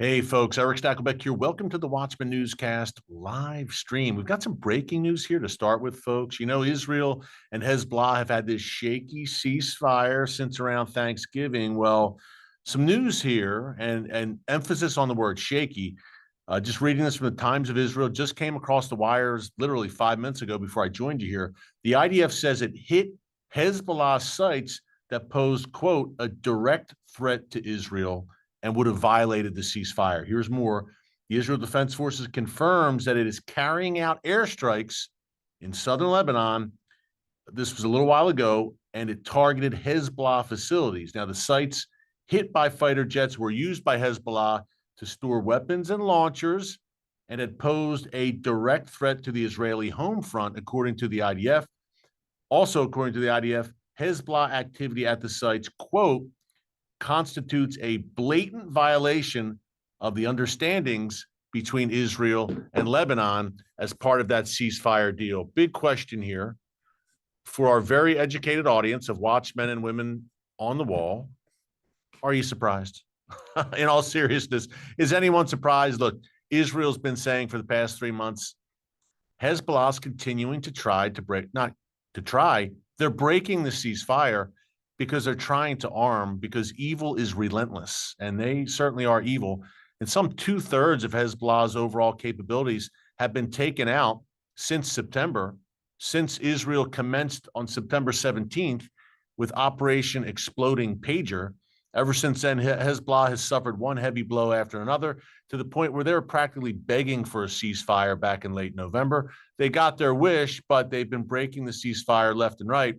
Hey, folks, Erick Stakelbeck here. Welcome to the Watchman Newscast live stream. We've got some breaking news here to start with, folks. You know, Israel and Hezbollah have had this shaky ceasefire since around Thanksgiving. Well, some news here and emphasis on the word shaky. Just reading this from the Times of Israel, just came across the wires literally 5 minutes ago before I joined you here. The IDF says it hit Hezbollah sites that posed, quote, a direct threat to Israel and would have violated the ceasefire. Here's more. The Israel Defense Forces confirms that it is carrying out airstrikes in southern Lebanon. This was a little while ago, and it targeted Hezbollah facilities. Now, the sites hit by fighter jets were used by Hezbollah to store weapons and launchers and had posed a direct threat to the Israeli home front, according to the IDF. Also, according to the IDF, Hezbollah activity at the sites, quote, constitutes a blatant violation of the understandings between Israel and Lebanon as part of that ceasefire deal. Big question here for our very educated audience of watchmen and women on the wall. Are you surprised? In all seriousness, is anyone surprised? Look, Israel's been saying for the past 3 months, Hezbollah's continuing to try to break, not to try, they're breaking the ceasefire because they're trying to arm, because evil is relentless, and they certainly are evil. And some 2/3 of Hezbollah's overall capabilities have been taken out since September, since Israel commenced on September 17th with Operation Exploding Pager. Ever since then, Hezbollah has suffered one heavy blow after another, to the point where they were practically begging for a ceasefire back in late November. They got their wish, but they've been breaking the ceasefire left and right,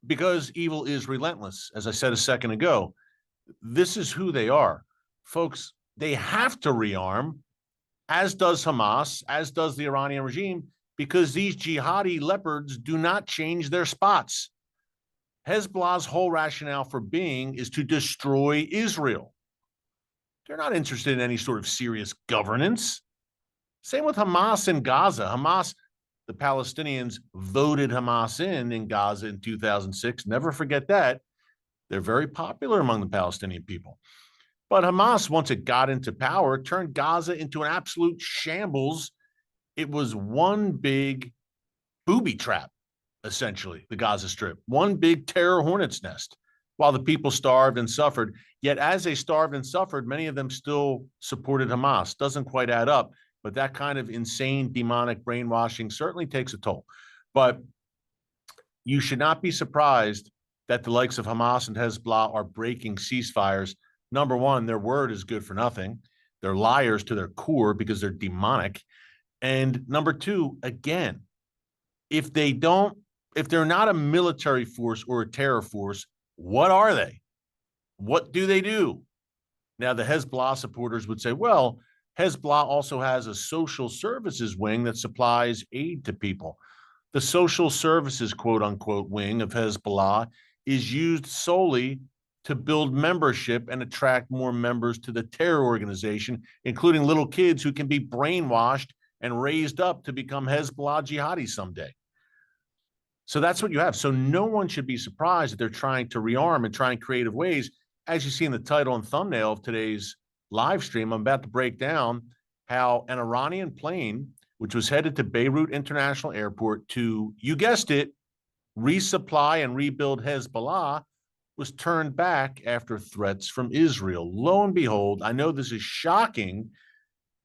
because evil is relentless. As I said a second ago, this is who they are. Folks, they have to rearm, as does Hamas, as does the Iranian regime, because these jihadi leopards do not change their spots. Hezbollah's whole rationale for being is to destroy Israel. They're not interested in any sort of serious governance. Same with Hamas in Gaza. Hamas, the Palestinians voted Hamas in Gaza in 2006. Never forget that. They're very popular among the Palestinian people. But Hamas, once it got into power, turned Gaza into an absolute shambles. It was one big booby trap, essentially, the Gaza Strip. One big terror hornet's nest, while the people starved and suffered. Yet as they starved and suffered, many of them still supported Hamas. Doesn't quite add up. But that kind of insane demonic brainwashing certainly takes a toll. But you should not be surprised that the likes of Hamas and Hezbollah are breaking ceasefires. Number one, their word is good for nothing. They're liars to their core because they're demonic. And number two, again, if they're not a military force or a terror force, what are they? What do they do? Now, the Hezbollah supporters would say, well, Hezbollah also has a social services wing that supplies aid to people. The social services, quote unquote, wing of Hezbollah is used solely to build membership and attract more members to the terror organization, including little kids who can be brainwashed and raised up to become Hezbollah jihadis someday. So that's what you have. So no one should be surprised that they're trying to rearm and try in creative ways. As you see in the title and thumbnail of today's live stream, I'm about to break down how an Iranian plane, which was headed to Beirut International Airport to, you guessed it, resupply and rebuild Hezbollah, was turned back after threats from Israel. Lo and behold, I know this is shocking,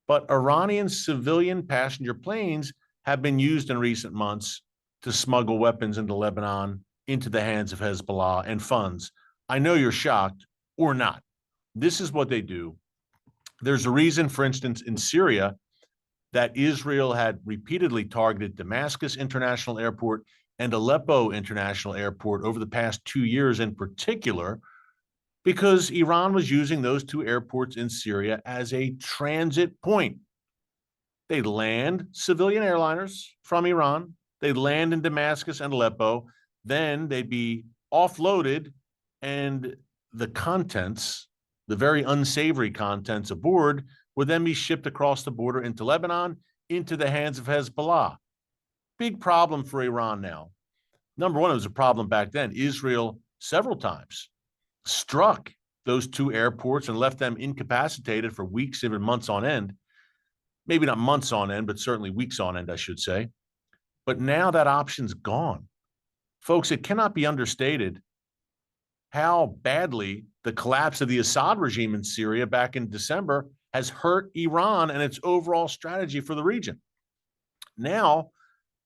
but Iranian civilian passenger planes have been used in recent months to smuggle weapons into Lebanon, into the hands of Hezbollah and funds. I know you're shocked, or not. This is what they do. There's a reason, for instance, in Syria, that Israel had repeatedly targeted Damascus International Airport and Aleppo International Airport over the past 2 years in particular, because Iran was using those two airports in Syria as a transit point. They'd land civilian airliners from Iran, they'd land in Damascus and Aleppo, then they'd be offloaded, and the contents, the very unsavory contents aboard, would then be shipped across the border into Lebanon, into the hands of Hezbollah. Big problem for Iran now. Number one, it was a problem back then. Israel several times struck those two airports and left them incapacitated for weeks, even months on end. Maybe not months on end, but certainly weeks on end, I should say. But now that option's gone. Folks, it cannot be understated how badly the collapse of the Assad regime in Syria back in December has hurt Iran and its overall strategy for the region. Now,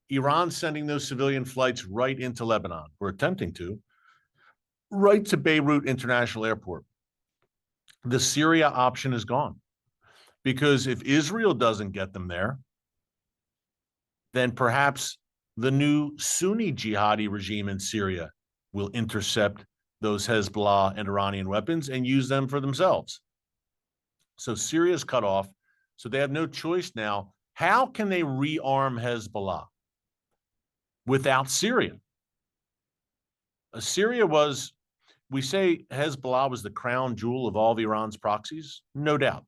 Iran's sending those civilian flights right into Lebanon. We're attempting to, right to Beirut International Airport. The Syria option is gone because if Israel doesn't get them there, then perhaps the new Sunni jihadi regime in Syria will intercept those Hezbollah and Iranian weapons and use them for themselves. So Syria's cut off. So they have no choice now. How can they rearm Hezbollah without Syria? Syria was, we say Hezbollah was the crown jewel of all of Iran's proxies, no doubt.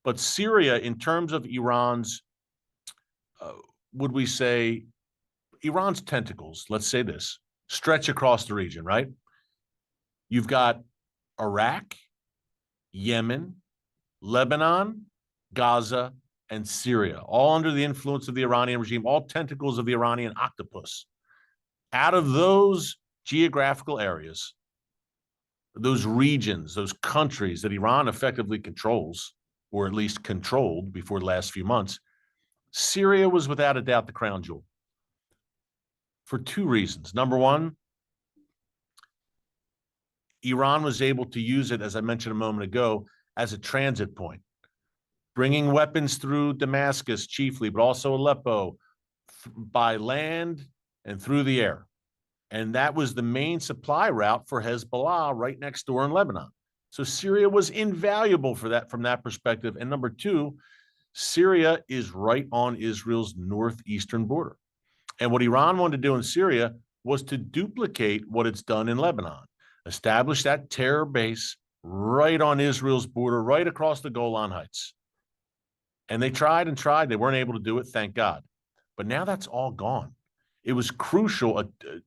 But Syria, in terms of Iran's, would we say, Iran's tentacles, let's say this, stretch across the region, right? You've got Iraq, Yemen, Lebanon, Gaza, and Syria, all under the influence of the Iranian regime, all tentacles of the Iranian octopus. Out of those geographical areas, those regions, those countries that Iran effectively controls, or at least controlled before the last few months, Syria was without a doubt the crown jewel for two reasons. Number one, Iran was able to use it, as I mentioned a moment ago, as a transit point, bringing weapons through Damascus chiefly, but also Aleppo by land and through the air. And that was the main supply route for Hezbollah right next door in Lebanon. So Syria was invaluable for that from that perspective. And number two, Syria is right on Israel's northeastern border. And what Iran wanted to do in Syria was to duplicate what it's done in Lebanon, establish that terror base right on Israel's border, right across the Golan Heights. And they tried and tried. They weren't able to do it, thank God. But now that's all gone. It was crucial,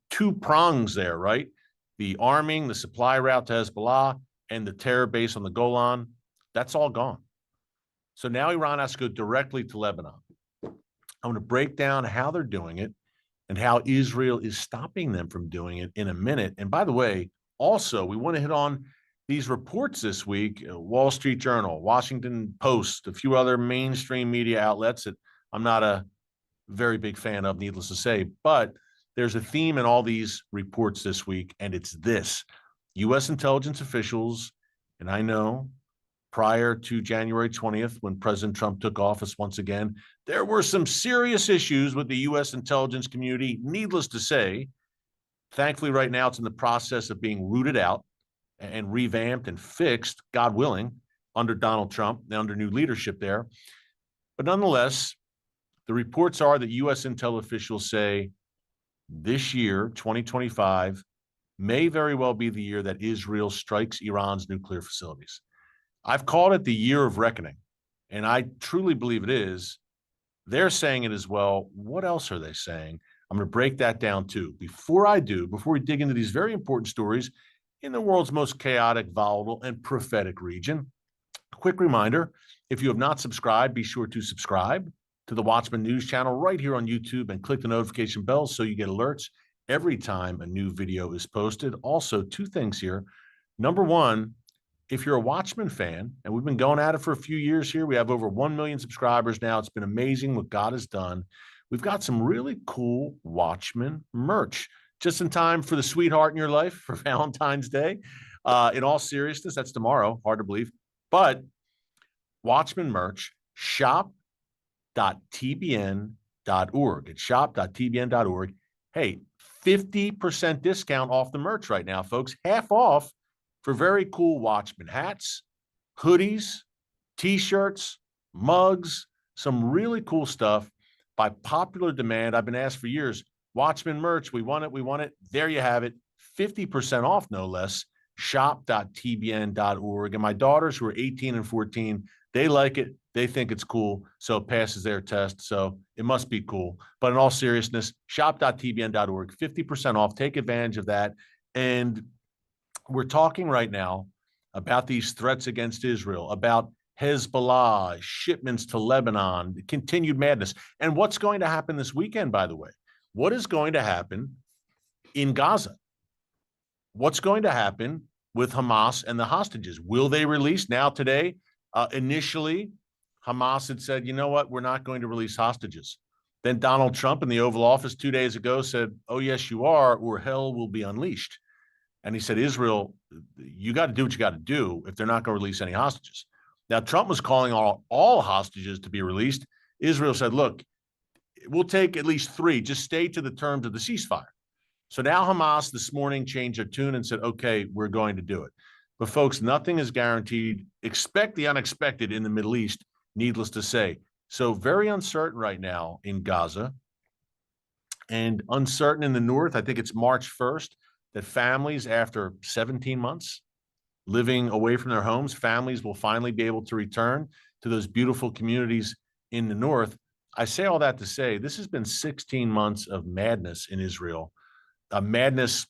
two prongs there, right? The arming, the supply route to Hezbollah, and the terror base on the Golan. That's all gone. So now Iran has to go directly to Lebanon. I'm going to break down how they're doing it and how Israel is stopping them from doing it in a minute. And by the way, also, we want to hit on these reports this week, Wall Street Journal, Washington Post, a few other mainstream media outlets that I'm not a very big fan of, needless to say. But there's a theme in all these reports this week, and it's this. U.S. intelligence officials, and I know prior to January 20th, when President Trump took office once again, there were some serious issues with the U.S. intelligence community, needless to say. Thankfully, right now, it's in the process of being rooted out and revamped and fixed, God willing, under Donald Trump, under new leadership there. But nonetheless, the reports are that U.S. intel officials say this year, 2025, may very well be the year that Israel strikes Iran's nuclear facilities. I've called it the year of reckoning, and I truly believe it is. They're saying it as well. What else are they saying? I'm going to break that down too. Before we dig into these very important stories in the world's most chaotic, volatile, and prophetic region, a quick reminder, if you have not subscribed, be sure to subscribe to the Watchman News channel right here on YouTube and click the notification bell so you get alerts every time a new video is posted. Also, two things here. Number one, if you're a Watchman fan, and we've been going at it for a few years here, we have over 1 million subscribers now. It's been amazing what God has done. We've got some really cool Watchman merch just in time for the sweetheart in your life for Valentine's Day. In all seriousness, that's tomorrow. Hard to believe. But Watchman merch, shop.tbn.org. It's shop.tbn.org. Hey, 50% discount off the merch right now, folks. Half off for very cool Watchman hats, hoodies, T-shirts, mugs, some really cool stuff by popular demand. I've been asked for years, Watchman merch, we want it, we want it. There you have it, 50% off, no less, shop.tbn.org. And my daughters, who are 18 and 14, they like it. They think it's cool, so it passes their test. So it must be cool. But in all seriousness, shop.tbn.org, 50% off. Take advantage of that. And we're talking right now about these threats against Israel, about Hezbollah, shipments to Lebanon, continued madness. And what's going to happen this weekend, by the way? What is going to happen in Gaza? What's going to happen with Hamas and the hostages? Will they release now today? Initially, Hamas had said, you know what, we're not going to release hostages. Then Donald Trump in the Oval Office 2 days ago said, oh, yes, you are, or hell will be unleashed. And he said, Israel, you got to do what you got to do if they're not going to release any hostages. Now, Trump was calling all hostages to be released. Israel said, look, we'll take at least 3. Just stay to the terms of the ceasefire. So now Hamas this morning changed their tune and said, okay, we're going to do it. But folks, nothing is guaranteed. Expect the unexpected in the Middle East, needless to say. So very uncertain right now in Gaza and uncertain in the north. I think it's March 1st that families, after 17 months living away from their homes, families will finally be able to return to those beautiful communities in the north. I say all that to say this has been 16 months of madness in Israel, a madness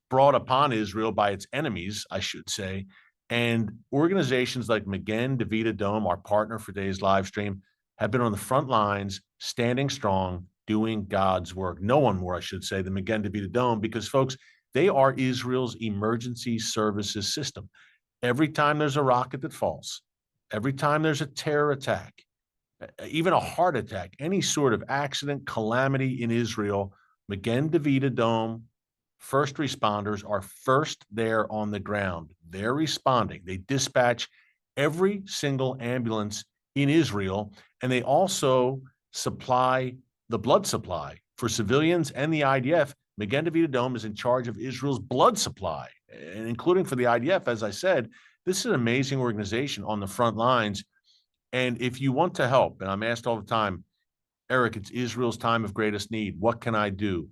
brought upon Israel by its enemies, I should say. And organizations like Magen David Adom, our partner for today's live stream, have been on the front lines, standing strong, doing God's work. No one more, I should say, than Magen David Adom, because, folks, they are Israel's emergency services system. Every time there's a rocket that falls, every time there's a terror attack, even a heart attack, any sort of accident, calamity in Israel, Magen David Adom first responders are first there on the ground. They're responding. They dispatch every single ambulance in Israel, and they also supply the blood supply for civilians and the IDF. Magen David Adom is in charge of Israel's blood supply, and including for the IDF. As I said, this is an amazing organization on the front lines. And if you want to help, and I'm asked all the time, Eric, it's Israel's time of greatest need. What can I do?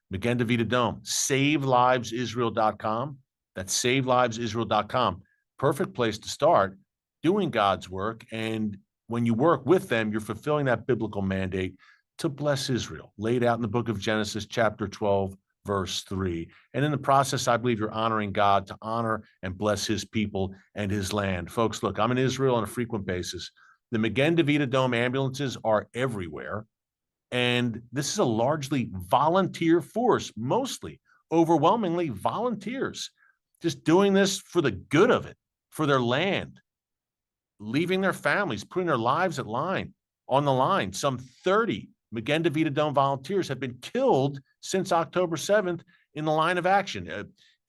Magen David Adom, SaveLivesIsrael.com. That's SaveLivesIsrael.com. Perfect place to start doing God's work. And when you work with them, you're fulfilling that biblical mandate to bless Israel, laid out in the book of Genesis, chapter 12, verse 3. And in the process, I believe you're honoring God to honor and bless his people and his land. Folks, look, I'm in Israel on a frequent basis. The Magen David Adom ambulances are everywhere. And this is a largely volunteer force, mostly, overwhelmingly volunteers, just doing this for the good of it, for their land, leaving their families, putting their lives on the line. Some 30 Magen David Adom volunteers have been killed since October 7th in the line of action,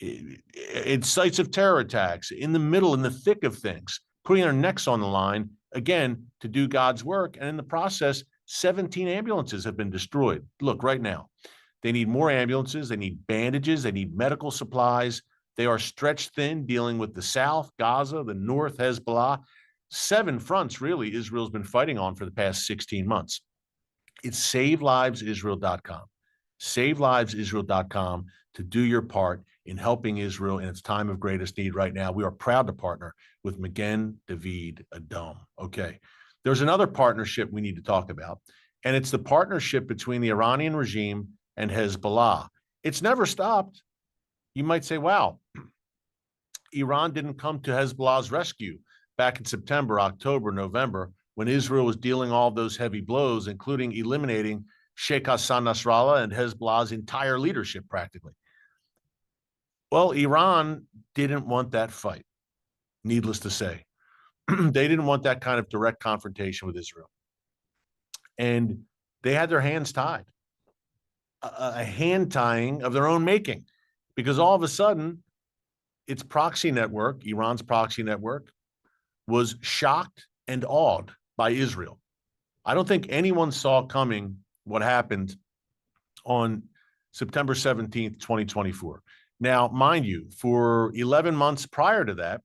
in sites of terror attacks, in the middle, in the thick of things, putting their necks on the line, again, to do God's work. And in the process, 17 ambulances have been destroyed. Look, right now, they need more ambulances. They need bandages. They need medical supplies. They are stretched thin dealing with the south, Gaza, the north, Hezbollah. 7 fronts, really, Israel's been fighting on for the past 16 months. It's SaveLivesIsrael.com. SaveLivesIsrael.com to do your part in helping Israel in its time of greatest need right now. We are proud to partner with Magen David Adom. Okay. There's another partnership we need to talk about, and it's the partnership between the Iranian regime and Hezbollah. It's never stopped. You might say, wow, Iran didn't come to Hezbollah's rescue back in September, October, November, when Israel was dealing all those heavy blows, including eliminating Sheikh Hassan Nasrallah and Hezbollah's entire leadership practically. Well, Iran didn't want that fight, needless to say. They didn't want that kind of direct confrontation with Israel. And they had their hands tied, a hand tying of their own making, because all of a sudden, its proxy network, Iran's proxy network, was shocked and awed by Israel. I don't think anyone saw coming what happened on September 17th, 2024. Now, mind you, for 11 months prior to that,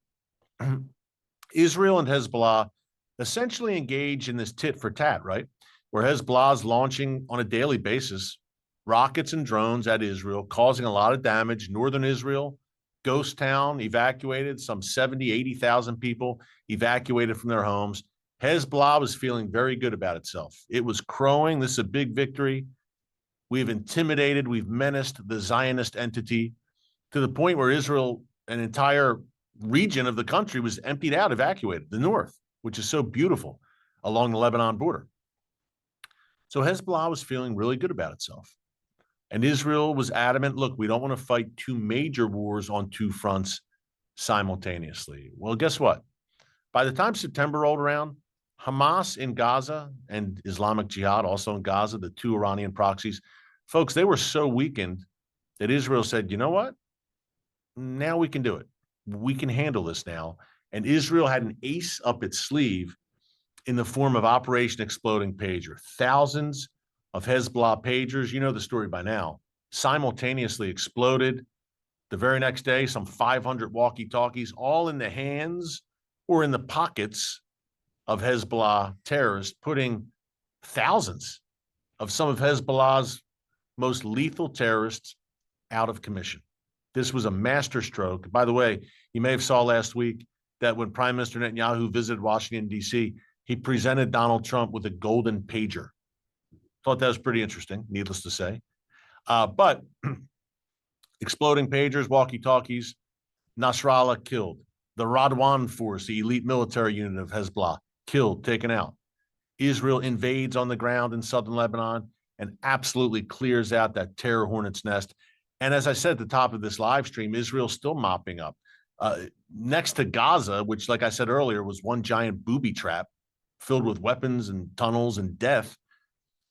Israel and Hezbollah essentially engage in this tit for tat, right? Where Hezbollah is launching on a daily basis rockets and drones at Israel, causing a lot of damage. Northern Israel, ghost town, evacuated, some 70, 80,000 people evacuated from their homes. Hezbollah was feeling very good about itself. It was crowing. This is a big victory. We've intimidated, we've menaced the Zionist entity to the point where Israel, an entire region of the country was emptied out, evacuated, the north, which is so beautiful along the Lebanon border. So Hezbollah was feeling really good about itself. And Israel was adamant, look, we don't want to fight two major wars on two fronts simultaneously. Well, guess what? By the time September rolled around, Hamas in Gaza and Islamic Jihad also in Gaza, the two Iranian proxies, folks, they were so weakened that Israel said, you know what? Now we can do it. We can handle this now. And Israel had an ace up its sleeve in the form of Operation Exploding Pager. Thousands of Hezbollah pagers, you know the story by now, simultaneously exploded. The very next day, some 500 walkie-talkies, all in the hands or in the pockets of Hezbollah terrorists, putting thousands of some of Hezbollah's most lethal terrorists out of commission. This was a masterstroke. By the way, you may have saw last week that when Prime Minister Netanyahu visited Washington, D.C., he presented Donald Trump with a golden pager. Thought that was pretty interesting, needless to say. But exploding pagers, walkie-talkies, Nasrallah killed. The Radwan force, the elite military unit of Hezbollah, killed, taken out. Israel invades on the ground in southern Lebanon and absolutely clears out that terror hornet's nest. And as I said at the top of this live stream, Israel's still mopping up. Next to Gaza, which, like I said earlier, was one giant booby trap filled with weapons and tunnels and death,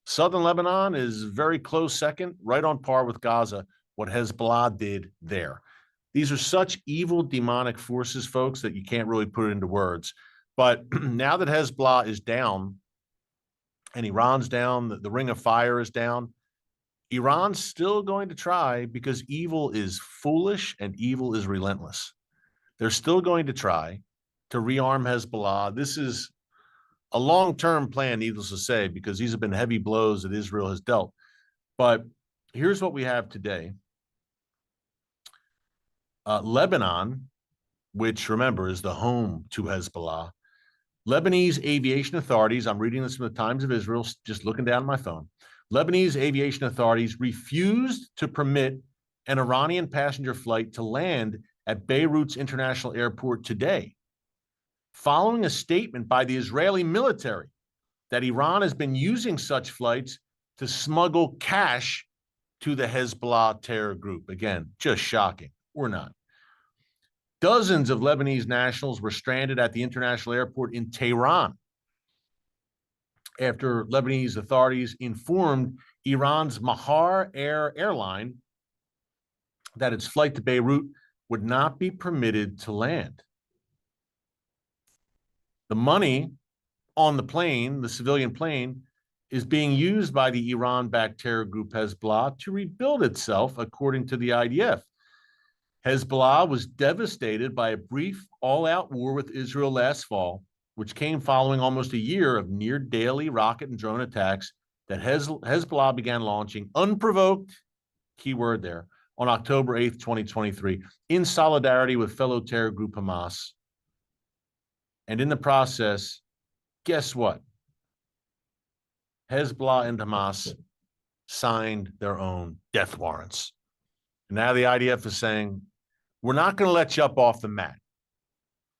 southern Lebanon is very close second, right on par with Gaza, what Hezbollah did there. These are such evil, demonic forces, folks, that you can't really put it into words. But now that Hezbollah is down and Iran's down, the ring of fire is down, Iran's still going to try, because evil is foolish and evil is relentless. They're still going to try to rearm Hezbollah. This is a long-term plan, needless to say, because these have been heavy blows that Israel has dealt. But here's what we have today. Lebanon, which, remember, is the home to Hezbollah. Lebanese aviation authorities, I'm reading this from the Times of Israel, just looking down at my phone. Lebanese aviation authorities refused to permit an Iranian passenger flight to land at Beirut's International Airport today, following a statement by the Israeli military that Iran has been using such flights to smuggle cash to the Hezbollah terror group. Again, just shocking. We're not. Dozens of Lebanese nationals were stranded at the international airport in Tehran after Lebanese authorities informed Iran's Mahar airline that its flight to Beirut would not be permitted to land. The money on the plane, the civilian plane, is being used by the Iran-backed terror group Hezbollah to rebuild itself, according to the IDF. Hezbollah was devastated by a brief all-out war with Israel last fall, which came following almost a year of near-daily rocket and drone attacks that Hezbollah began launching unprovoked, key word there, on October 8th, 2023, in solidarity with fellow terror group Hamas. And in the process, guess what? Hezbollah and Hamas signed their own death warrants. And now the IDF is saying, we're not going to let you up off the mat,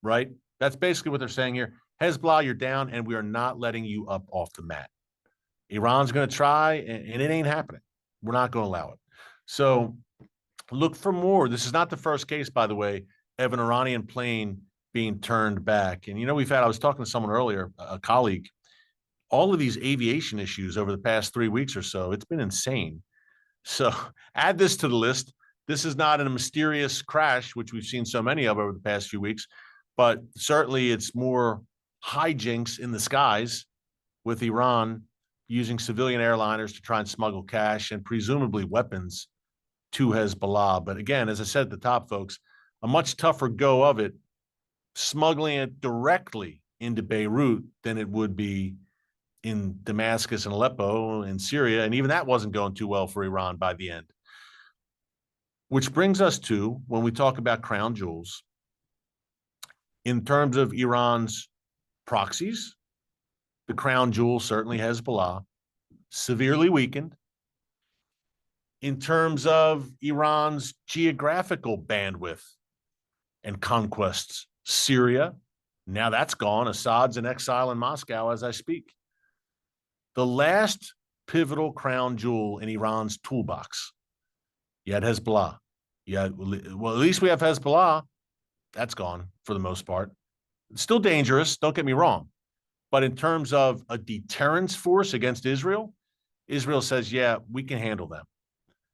right? That's basically what they're saying here. Hezbollah, you're down, and we are not letting you up off the mat. Iran's going to try, and it ain't happening. We're not going to allow it. So look for more. This is not the first case, by the way, of an Iranian plane being turned back. And, you know, I was talking to someone earlier, a colleague, all of these aviation issues over the past 3 weeks or so, it's been insane. So add this to the list. This is not a mysterious crash, which we've seen so many of over the past few weeks, but certainly it's more hijinks in the skies with Iran using civilian airliners to try and smuggle cash and presumably weapons to Hezbollah. But again, as I said at the top, folks, a much tougher go of it, smuggling it directly into Beirut than it would be in Damascus and Aleppo in Syria. And even that wasn't going too well for Iran by the end. Which brings us to, when we talk about crown jewels, in terms of Iran's proxies, the crown jewel certainly Hezbollah, severely weakened. In terms of Iran's geographical bandwidth and conquests. Syria, now that's gone. Assad's in exile in Moscow as I speak. The last pivotal crown jewel in Iran's toolbox. You had Hezbollah. Well, at least we have Hezbollah. That's gone for the most part. It's still dangerous, don't get me wrong. But in terms of a deterrence force against Israel, Israel says, yeah, we can handle them.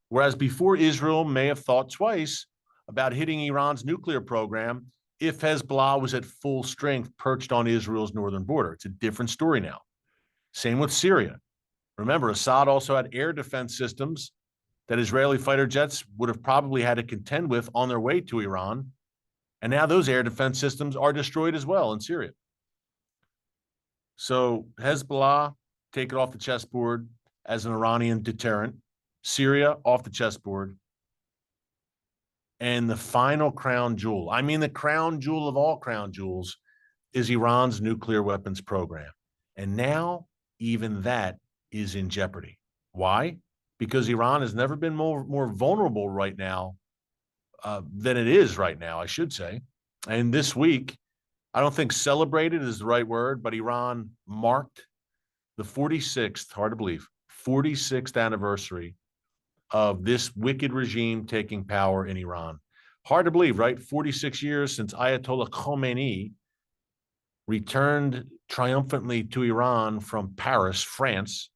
Whereas before, Israel may have thought twice about hitting Iran's nuclear program if Hezbollah was at full strength perched on Israel's northern border. It's a different story now. Same with Syria. Remember, Assad also had air defense systems that Israeli fighter jets would have probably had to contend with on their way to Iran. And now those air defense systems are destroyed as well in Syria. So Hezbollah, take it off the chessboard as an Iranian deterrent. Syria, off the chessboard. And the final crown jewel, I mean the crown jewel of all crown jewels, is Iran's nuclear weapons program. And now even that is in jeopardy. Why? Because Iran has never been more vulnerable right now than it is right now, I should say. And this week, I don't think celebrated is the right word, but Iran marked the 46th, hard to believe, 46th anniversary of this wicked regime taking power in Iran. Hard to believe, right? 46 years since Ayatollah Khomeini returned triumphantly to Iran from Paris, France,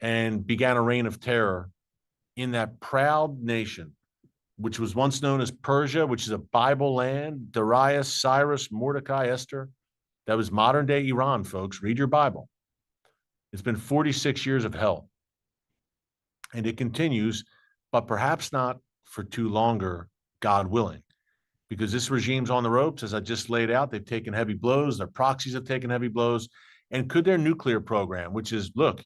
and began a reign of terror in that proud nation, which was once known as Persia, which is a Bible land, Darius, Cyrus, Mordecai, Esther. That was modern day Iran, folks. Read your Bible. It's been 46 years of hell. And it continues, but perhaps not for too longer, God willing, because this regime's on the ropes, as I just laid out. They've taken heavy blows. Their proxies have taken heavy blows. And could their nuclear program, which is, look,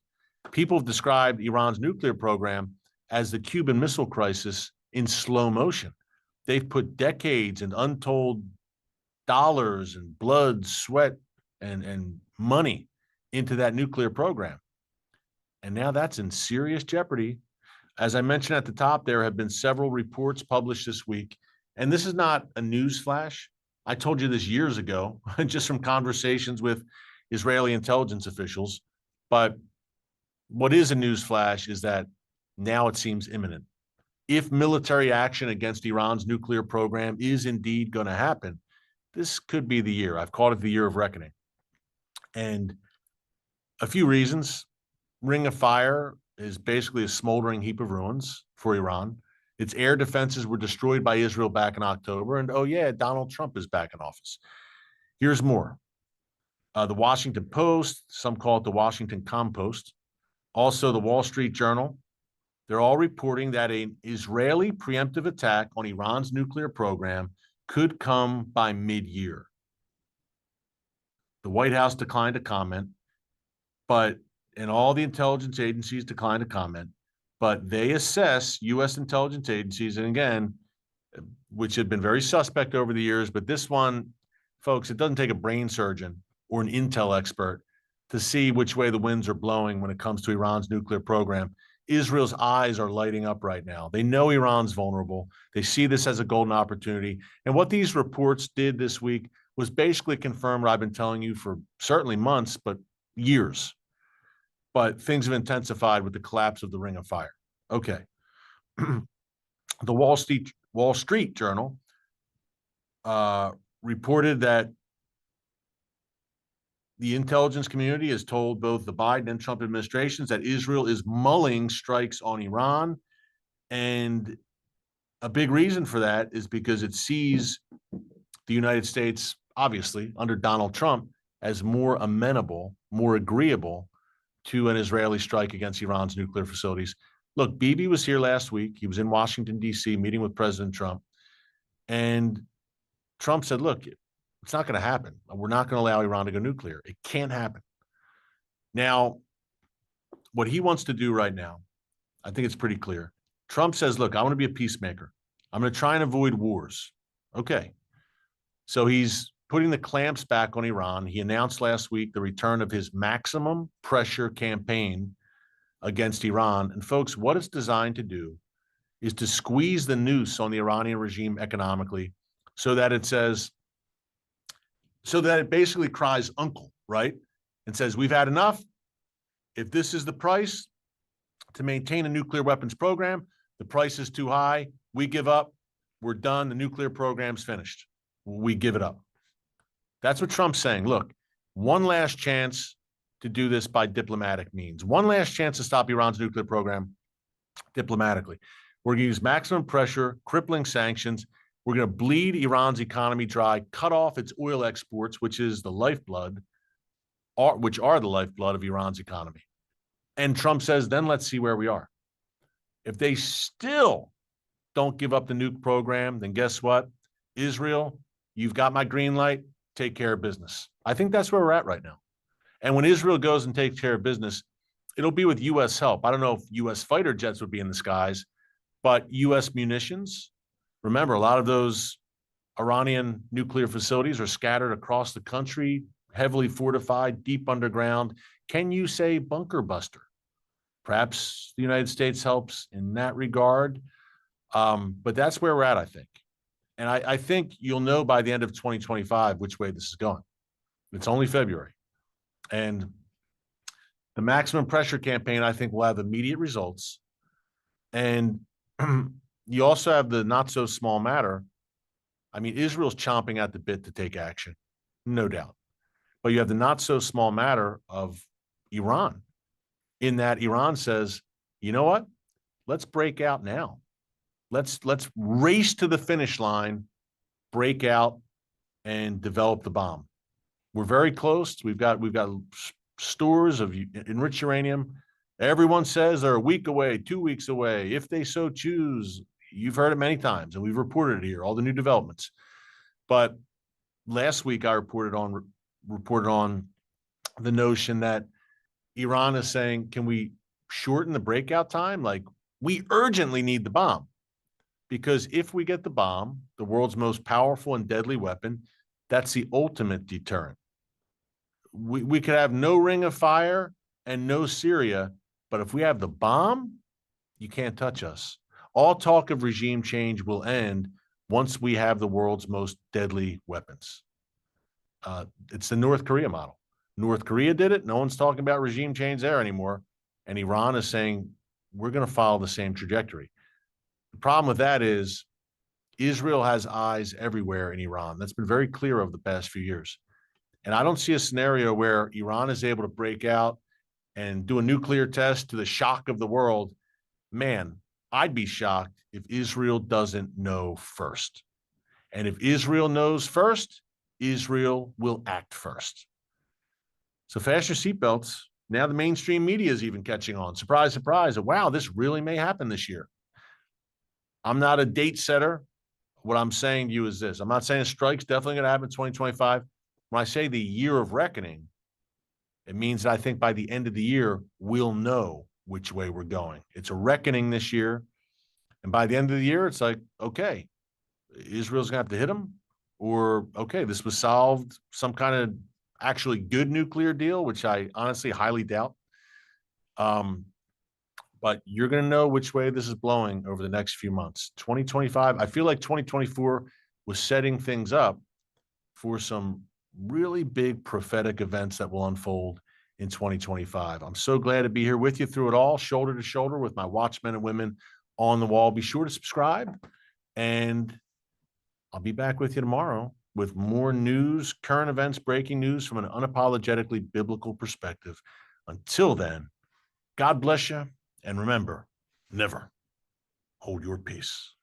people have described Iran's nuclear program as the Cuban Missile Crisis in slow motion. They've put decades and untold dollars and blood, sweat, and money into that nuclear program. And now that's in serious jeopardy. As I mentioned at the top, there have been several reports published this week. And this is not a news flash. I told you this years ago, just from conversations with Israeli intelligence officials. But what is a news flash is that now it seems imminent. If military action against Iran's nuclear program is indeed going to happen, this could be the year. I've called it the year of reckoning. And a few reasons. Ring of Fire is basically a smoldering heap of ruins for Iran. Its air defenses were destroyed by Israel back in October. And oh yeah, Donald Trump is back in office. Here's more. The Washington Post, some call it the Washington Compost, also the Wall Street Journal. They're all reporting that an Israeli preemptive attack on Iran's nuclear program could come by mid-year. The White House declined to comment, and all the intelligence agencies declined to comment, but they assess U.S. intelligence agencies, and again, which have been very suspect over the years, but this one, folks, it doesn't take a brain surgeon or an intel expert to see which way the winds are blowing when it comes to Iran's nuclear program. Israel's eyes are lighting up right now. They know Iran's vulnerable. They see this as a golden opportunity. And what these reports did this week was basically confirm what I've been telling you for certainly months, but years. But things have intensified with the collapse of the Ring of Fire. Okay. The Wall Street Journal reported that the intelligence community has told both the Biden and Trump administrations that Israel is mulling strikes on Iran. And a big reason for that is because it sees the United States, obviously, under Donald Trump, as more amenable, more agreeable to an Israeli strike against Iran's nuclear facilities. Look, Bibi was here last week. He was in Washington, D.C., meeting with President Trump. And Trump said, look, it's not going to happen. We're not going to allow Iran to go nuclear. It can't happen. Now, what he wants to do right now, I think it's pretty clear. Trump says, look, I want to be a peacemaker. I'm going to try and avoid wars. Okay. So he's putting the clamps back on Iran. He announced last week the return of his maximum pressure campaign against Iran. And folks, what it's designed to do is to squeeze the noose on the Iranian regime economically so that it says, so that it basically cries uncle, right? And says, we've had enough. If this is the price to maintain a nuclear weapons program, the price is too high. We give up. We're done. The nuclear program's finished. We give it up. That's what Trump's saying. Look, one last chance to do this by diplomatic means. One last chance to stop Iran's nuclear program diplomatically. We're going to use maximum pressure, crippling sanctions. We're going to bleed Iran's economy dry, cut off its oil exports, which is the lifeblood, which are the lifeblood of Iran's economy. And Trump says, then let's see where we are. If they still don't give up the nuke program, then guess what? Israel, you've got my green light. Take care of business. I think that's where we're at right now. And when Israel goes and takes care of business, it'll be with U.S. help. I don't know if U.S. fighter jets would be in the skies, but U.S. munitions. Remember, a lot of those Iranian nuclear facilities are scattered across the country, heavily fortified, deep underground. Can you say bunker buster? Perhaps the United States helps in that regard. But that's where we're at, I think. And I think you'll know by the end of 2025 which way this is going. It's only February. And the maximum pressure campaign, I think, will have immediate results. And you also have the not so small matter. I mean, Israel's chomping at the bit to take action, no doubt. But you have the not so small matter of Iran, in that Iran says, you know what? Let's break out now. Let's race to the finish line, break out, and develop the bomb. We're very close. We've got stores of enriched uranium. Everyone says they're a week away, 2 weeks away, if they so choose. You've heard it many times, and we've reported it here, all the new developments. But last week I reported on the notion that Iran is saying, can we shorten the breakout time? Like, we urgently need the bomb. Because if we get the bomb, the world's most powerful and deadly weapon, that's the ultimate deterrent. We could have no ring of fire and no Syria, but if we have the bomb, you can't touch us. All talk of regime change will end once we have the world's most deadly weapons. It's the North Korea model. North Korea did it. No one's talking about regime change there anymore. And Iran is saying, we're going to follow the same trajectory. The problem with that is Israel has eyes everywhere in Iran. That's been very clear over the past few years. And I don't see a scenario where Iran is able to break out and do a nuclear test to the shock of the world. Man, I'd be shocked if Israel doesn't know first. And if Israel knows first, Israel will act first. So fasten your seatbelts. Now the mainstream media is even catching on. Surprise, surprise. Wow, this really may happen this year. I'm not a date setter. What I'm saying to you is this. I'm not saying a strike's definitely going to happen in 2025. When I say the year of reckoning, it means that I think by the end of the year, we'll know which way we're going. It's a reckoning this year. And by the end of the year, it's like, okay, Israel's going to have to hit them, or, okay, this was solved, some kind of actually good nuclear deal, which I honestly highly doubt. But you're going to know which way this is blowing over the next few months. 2025, I feel like 2024 was setting things up for some really big prophetic events that will unfold in 2025. I'm so glad to be here with you through it all, shoulder to shoulder with my watchmen and women on the wall. Be sure to subscribe, and I'll be back with you tomorrow with more news, current events, breaking news from an unapologetically biblical perspective. Until then, God bless you. And remember, never hold your peace.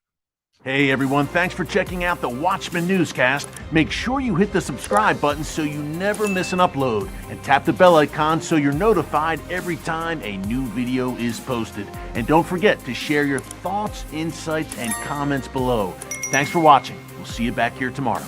Hey everyone, thanks for checking out the Watchman Newscast. Make sure you hit the subscribe button so you never miss an upload, and tap the bell icon so you're notified every time a new video is posted. And don't forget to share your thoughts, insights, and comments below. Thanks for watching. We'll see you back here tomorrow.